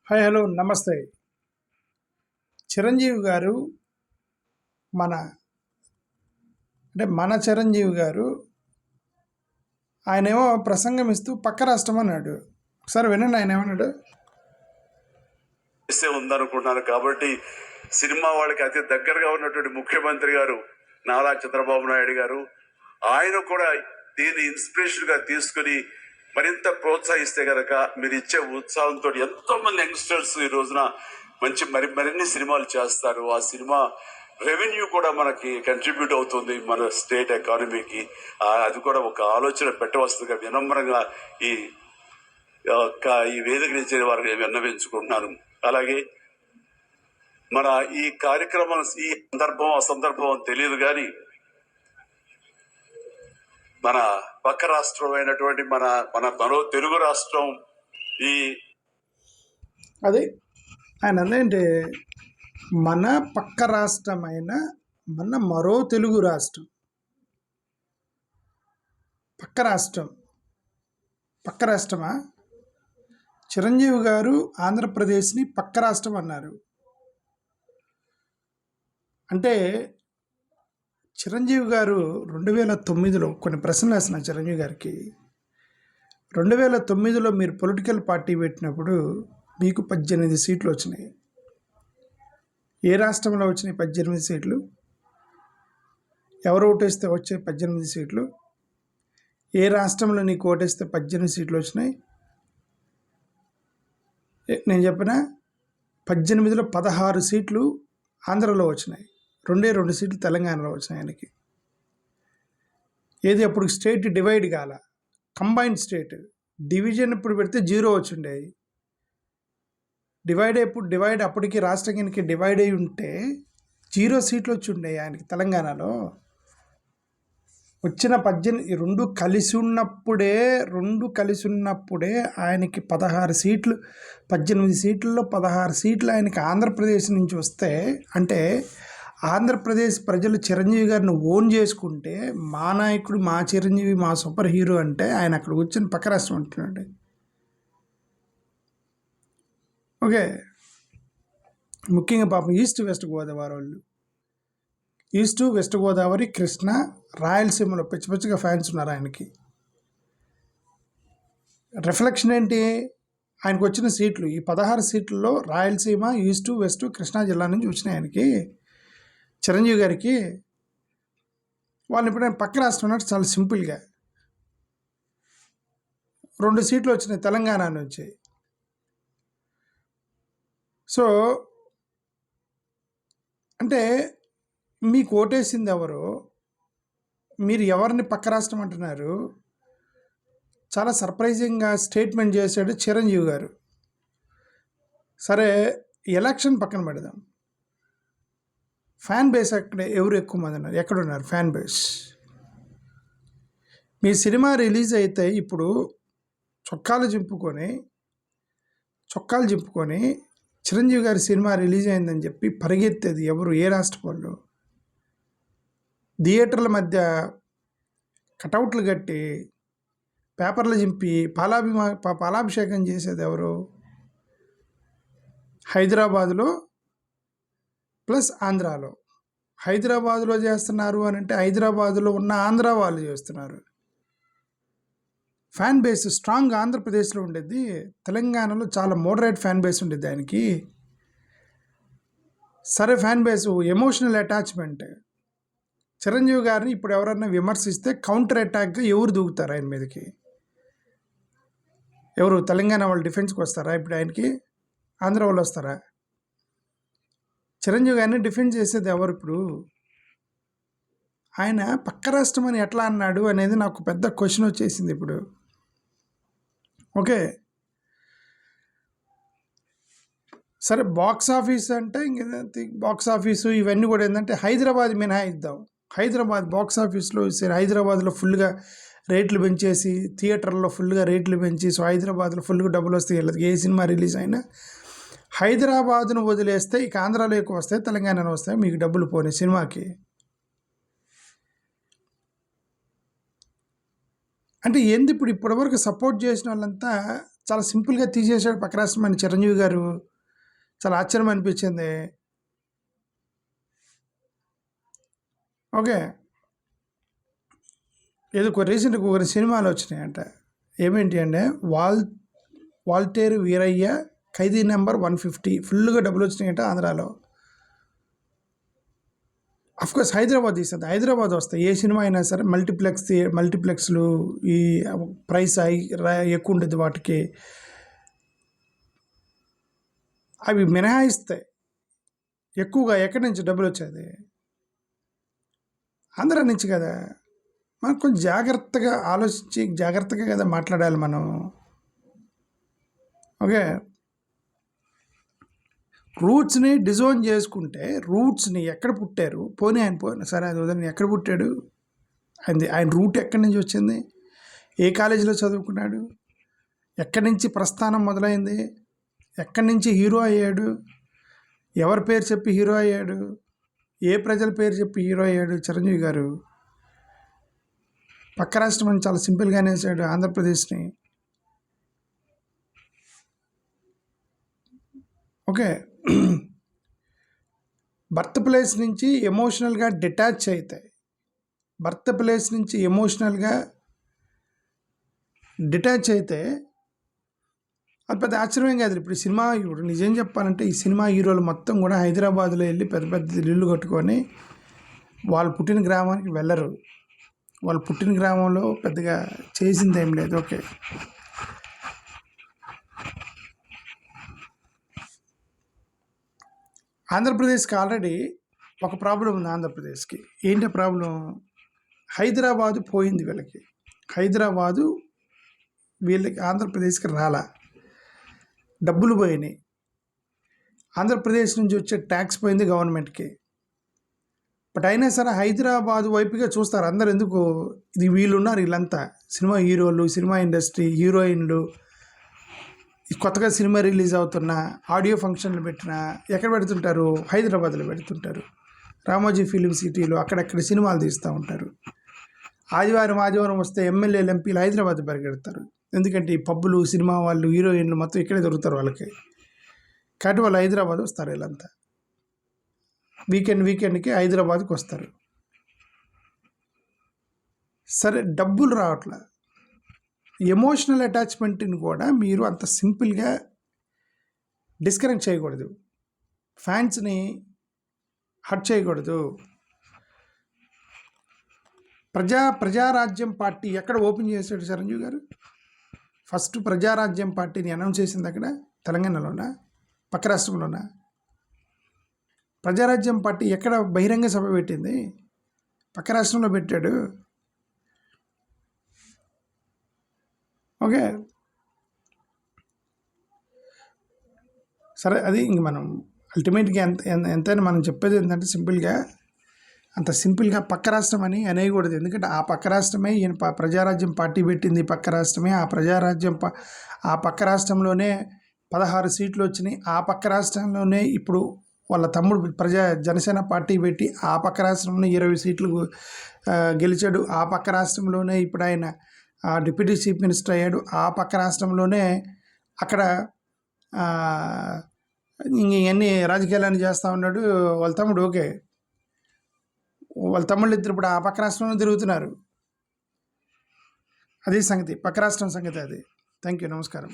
Hi hello నమస్తే. చిరంజీవి గారు మన మన చిరంజీవి గారు ఆయనేమో ప్రసంగం ఇస్తూ పక్క రాష్ట్రం అన్నాడు. ఒకసారి వినండి ఆయన ఏమన్నాడు. ఉందనుకుంటున్నాను కాబట్టి సినిమా వాళ్ళకి అతి దగ్గరగా ఉన్నటువంటి ముఖ్యమంత్రి గారు నారా చంద్రబాబు నాయుడు గారు ఆయన కూడా దీన్ని ఇన్స్పిరేషన్ గా తీసుకుని మరింత ప్రోత్సహిస్తే గనక మీరు ఇచ్చే ఉత్సాహంతో ఎంతో మంది యంగ్స్టర్స్ ఈ రోజున మరిన్ని సినిమాలు చేస్తారు. ఆ సినిమా రెవెన్యూ కూడా మనకి కంట్రిబ్యూట్ అవుతుంది మన స్టేట్ ఎకానమీకి. అది కూడా ఒక ఆలోచన పెట్టవలసిందిగా వినమ్రంగా ఈ వేదిక నుంచి వారిని విన్నవించుకుంటున్నాను. అలాగే మన ఈ కార్యక్రమం ఈ అసందర్భం తెలియదు కానీ మన పక్క రాష్ట్రం అయినటువంటి మరో తెలుగు రాష్ట్రం అది ఆయన అదేంటి మన పక్క రాష్ట్రమైన మరో తెలుగు రాష్ట్రం పక్క రాష్ట్రమా? చిరంజీవి గారు ఆంధ్రప్రదేశ్ని పక్క రాష్ట్రం అన్నారు. అంటే చిరంజీవి గారు 2009లో కొన్ని ప్రశ్నలు వేసిన చిరంజీవి గారికి. 2009లో మీరు పొలిటికల్ పార్టీ పెట్టినప్పుడు మీకు 18 సీట్లు వచ్చినాయి. ఏ రాష్ట్రంలో వచ్చినాయి 18 సీట్లు? ఎవరు ఓటేస్తే వచ్చే 18 సీట్లు? ఏ రాష్ట్రంలో నీకు ఓటేస్తే 18 సీట్లు వచ్చినాయి? నేను చెప్పిన 18లో 16 సీట్లు ఆంధ్రలో వచ్చినాయి, 2 సీట్లు తెలంగాణలో వచ్చినాయి ఆయనకి. ఏది అప్పుడు స్టేట్ డివైడ్ కాల, కంబైన్డ్ స్టేట్. డివిజన్ ఇప్పుడు పెడితే 0 వచ్చిండేవి. డివైడ్ అప్పటికి రాష్ట్రానికి డివైడ్ అయి ఉంటే 0 సీట్లు వచ్చి ఉండేవి ఆయనకి తెలంగాణలో. వచ్చిన 18 రెండు కలిసి ఉన్నప్పుడే ఆయనకి 16 సీట్లు, 18 సీట్లలో 16 సీట్లు ఆయనకి ఆంధ్రప్రదేశ్ నుంచి వస్తే, అంటే ఆంధ్రప్రదేశ్ ప్రజలు చిరంజీవి గారిని ఓన్ చేసుకుంటే, మా నాయకుడు, మా చిరంజీవి, మా సూపర్ హీరో అంటే ఆయన అక్కడ కూర్చొని పక్క రాష్ట్రం అంటున్నాడు. ఓకే, ముఖ్యంగా పాపం ఈస్ట్ వెస్ట్ గోదావరి వాళ్ళు, ఈస్ట్ వెస్ట్ గోదావరి, కృష్ణ, రాయలసీమలో పిచ్చిగా ఫ్యాన్స్ ఉన్నారు ఆయనకి. రిఫ్లెక్షన్ ఏంటి? ఆయనకు వచ్చిన సీట్లు, ఈ 16 సీట్లలో రాయలసీమ, ఈస్ట్ వెస్ట్ కృష్ణా జిల్లా నుంచి వచ్చినాయి ఆయనకి, చిరంజీవి గారికి. వాళ్ళు ఇప్పుడు పక్క రాష్ట్రం అన్నట్టు చాలా సింపుల్గా 2 సీట్లు వచ్చినాయి తెలంగాణ నుంచి. సో అంటే మీకు ఓటేసింది ఎవరు? మీరు ఎవరిని పక్క రాష్ట్రం అంటున్నారు? చాలా సర్ప్రైజింగ్గా స్టేట్మెంట్ చేశాడు చిరంజీవి గారు. సరే, ఎలక్షన్ పక్కన పెడదాం. ఫ్యాన్ బేస్ అక్కడ ఎవరు ఎక్కువ మంది ఉన్నారు? ఎక్కడున్నారు ఫ్యాన్ బేస్? మీ సినిమా రిలీజ్ అయితే ఇప్పుడు చొక్కాలు చింపుకొని చిరంజీవి గారి సినిమా రిలీజ్ అయిందని చెప్పి పరిగెత్తేది ఎవరు? ఏ రాష్ట్ర వాళ్ళు? థియేటర్ల మధ్య కటౌట్లు కట్టి పేపర్లు చింపి పాలాభిషేకం చేసేది ఎవరు? హైదరాబాదులో ప్లస్ ఆంధ్రాలో. హైదరాబాదులో చేస్తున్నారు అని అంటే హైదరాబాదులో ఉన్న ఆంధ్ర వాళ్ళు చేస్తున్నారు. ఫ్యాన్ బేస్ స్ట్రాంగ్ ఆంధ్రప్రదేశ్లో ఉండేది, తెలంగాణలో చాలా మోడరేట్ ఫ్యాన్ బేస్ ఉండేది ఆయనకి. సరే, fan base emotional attachment. Chiranjeevi గారిని ఇప్పుడు ఎవరన్నా విమర్శిస్తే కౌంటర్ అటాక్గా ఎవరు దూకుతారు ఆయన మీదకి? ఎవరు? తెలంగాణ వాళ్ళు డిఫెన్స్కి వస్తారా ఇప్పుడు ఆయనకి? ఆంధ్ర వాళ్ళు వస్తారా? చిరంజీవి గారిని డిఫెండ్ చేసేది ఎవరు ఇప్పుడు? ఆయన పక్క రాష్ట్రం అని ఎట్లా అన్నాడు అనేది నాకు పెద్ద క్వశ్చన్ వచ్చేసింది ఇప్పుడు. ఓకే, సరే, బాక్స్ ఆఫీస్ అంటే బాక్స్ ఆఫీసు ఇవన్నీ కూడా ఏంటంటే హైదరాబాద్ మినహాయిద్దాం. హైదరాబాద్ బాక్స్ ఆఫీస్లో హైదరాబాద్లో ఫుల్గా రేట్లు పెంచేసి, థియేటర్లో ఫుల్గా రేట్లు పెంచి, సో హైదరాబాద్లో ఫుల్గా డబ్బులు వస్తాయి. ఏ సినిమా రిలీజ్ అయినా హైదరాబాద్ను వదిలేస్తే ఇక ఆంధ్రాలో ఎక్కువ వస్తాయి, తెలంగాణలో వస్తాయి, మీకు డబ్బులు పోనీ సినిమాకి. అంటే ఇప్పుడు ఇప్పటివరకు సపోర్ట్ చేసిన వాళ్ళంతా చాలా సింపుల్గా తీసేశాడు పక్క రాష్ట్రం అని చిరంజీవి గారు. చాలా ఆశ్చర్యం అనిపించింది. ఓకే, ఏదో రీసెంట్గా ఒక సినిమాలు వచ్చినాయంట. ఏమేంటి అంటే వాల్టేరు వీరయ్య, ఖైదీ నెంబర్ 150 ఫుల్గా డబ్బులు వచ్చినాయంట ఆంధ్రాలో. అఫ్కోర్స్ హైదరాబాద్ తీస్తుంది, హైదరాబాద్ వస్తాయి ఏ సినిమా అయినా సరే. మల్టీప్లెక్స్లు ఈ ప్రైస్ ఎక్కువ ఉంటుంది వాటికి, అవి మినహాయిస్తాయి. ఎక్కువగా ఎక్కడి నుంచి డబ్బులు వచ్చేది? ఆంధ్ర నుంచి కదా. మనం కొంచెం జాగ్రత్తగా ఆలోచించి జాగ్రత్తగా కదా మాట్లాడాలి మనం. ఓకే, రూట్స్ని డిజోన్ చేసుకుంటే రూట్స్ని ఎక్కడ పుట్టారు, పోనీ ఆయన సరే అది వదిలేండి, ఎక్కడ పుట్టాడు, ఆయన రూట్ ఎక్కడి నుంచి వచ్చింది, ఏ కాలేజీలో చదువుకున్నాడు, ఎక్కడి నుంచి ప్రస్థానం మొదలైంది, ఎక్కడి నుంచి హీరో అయ్యాడు, ఎవరి పేరు చెప్పి హీరో అయ్యాడు, ఏ ప్రజల పేరు చెప్పి హీరో అయ్యాడు. చిరంజీవి గారు పక్క రాష్ట్రం అని చాలా సింపుల్గానే వేసాడు ఆంధ్రప్రదేశ్ని. ఓకే, బర్త్ ప్లేస్ నుంచి ఎమోషనల్గా డిటాచ్ అవుతాయి. బర్త్ ప్లేస్ నుంచి ఎమోషనల్గా డిటాచ్ అయితే అది పెద్ద ఆశ్చర్యం కాదు. ఇప్పుడు సినిమా ఇప్పుడు నిజం చెప్పాలంటే ఈ సినిమా హీరోలు మొత్తం కూడా హైదరాబాద్లో వెళ్ళి పెద్ద పెద్ద ఇల్లు కట్టుకొని వాళ్ళు పుట్టిన గ్రామానికి వెళ్ళరు. వాళ్ళు పుట్టిన గ్రామంలో పెద్దగా చేసింది ఏం లేదు. ఓకే, ఆంధ్రప్రదేశ్కి ఆల్రెడీ ఒక ప్రాబ్లం ఉంది. ఆంధ్రప్రదేశ్కి ఏంటి ప్రాబ్లం? హైదరాబాదు పోయింది వీళ్ళకి. హైదరాబాదు వీళ్ళకి ఆంధ్రప్రదేశ్కి రాలా, డబ్బులు పోయినాయి. ఆంధ్రప్రదేశ్ నుంచి వచ్చే ట్యాక్స్ పోయింది గవర్నమెంట్కి. బట్ అయినా సరే హైదరాబాదు వైపుగా చూస్తారు అందరు. ఎందుకు? ఇది వీళ్ళున్నారు, వీళ్ళంతా సినిమా హీరోలు, సినిమా ఇండస్ట్రీ, హీరోయిన్లు, కొత్తగా సినిమా రిలీజ్ అవుతున్న ఆడియో ఫంక్షన్లు పెట్టినా ఎక్కడ పెడుతుంటారు? హైదరాబాద్లో పెడుతుంటారు. రామోజీ ఫిలిం సిటీలో అక్కడెక్కడ సినిమాలు తీస్తూ ఉంటారు. ఆదివారం వస్తే ఎమ్మెల్యేలు, ఎంపీలు హైదరాబాద్ పరిగెడతారు. ఎందుకంటే ఈ పబ్బులు, సినిమా వాళ్ళు, హీరోయిన్లు మొత్తం ఇక్కడే దొరుకుతారు వాళ్ళకి. కాబట్టి వాళ్ళు హైదరాబాద్ వస్తారు. వీళ్ళంతా వీకెండ్కి హైదరాబాద్కి వస్తారు. సరే, డబ్బులు రావట్లా. ఎమోషనల్ అటాచ్మెంట్ని కూడా మీరు అంత సింపుల్గా డిస్కనెక్ట్ చేయకూడదు. ఫ్యాన్స్ని హర్ట్ చేయకూడదు. ప్రజారాజ్యం పార్టీ ఎక్కడ ఓపెన్ చేశాడు చిరంజీవి గారు? ఫస్ట్ ప్రజారాజ్యం పార్టీని అనౌన్స్ చేసింది అక్కడ తెలంగాణలోనా, పక్క రాష్ట్రంలోనా? ప్రజారాజ్యం పార్టీ ఎక్కడ బహిరంగ సభ పెట్టింది? పక్క రాష్ట్రంలో పెట్టాడు. ఓకే, సరే, అది ఇంక మనం అల్టిమేట్గా ఎంతైనా మనం చెప్పేది ఏంటంటే అంత సింపుల్గా పక్క రాష్ట్రం అని అనేయకూడదు. ఎందుకంటే ఆ పక్క రాష్ట్రమే ఈయన ప్రజారాజ్యం పార్టీ పెట్టింది. పక్క రాష్ట్రమే ఆ పక్క రాష్ట్రంలోనే 16 సీట్లు వచ్చినాయి. ఆ పక్క రాష్ట్రంలోనే ఇప్పుడు వాళ్ళ తమ్ముడు జనసేన పార్టీ పెట్టి ఆ పక్క రాష్ట్రంలో 20 సీట్లు గెలిచాడు. ఆ పక్క రాష్ట్రంలోనే ఇప్పుడు ఆయన డిప్యూటీ చీఫ్ మినిస్టర్ అయ్యాడు. ఆ పక్క రాష్ట్రంలోనే అక్కడ ఇవన్నీ రాజకీయాలన్నీ చేస్తూ ఉన్నాడు వాళ్ళ తమ్ముడు. ఓకే, వాళ్ళ తమ్ముళ్ళు ఇద్దరు ఇప్పుడు ఆ పక్క రాష్ట్రంలో తిరుగుతున్నారు. అదే సంగతి, పక్క రాష్ట్రం సంగతి అది. థ్యాంక్ యూ, నమస్కారం.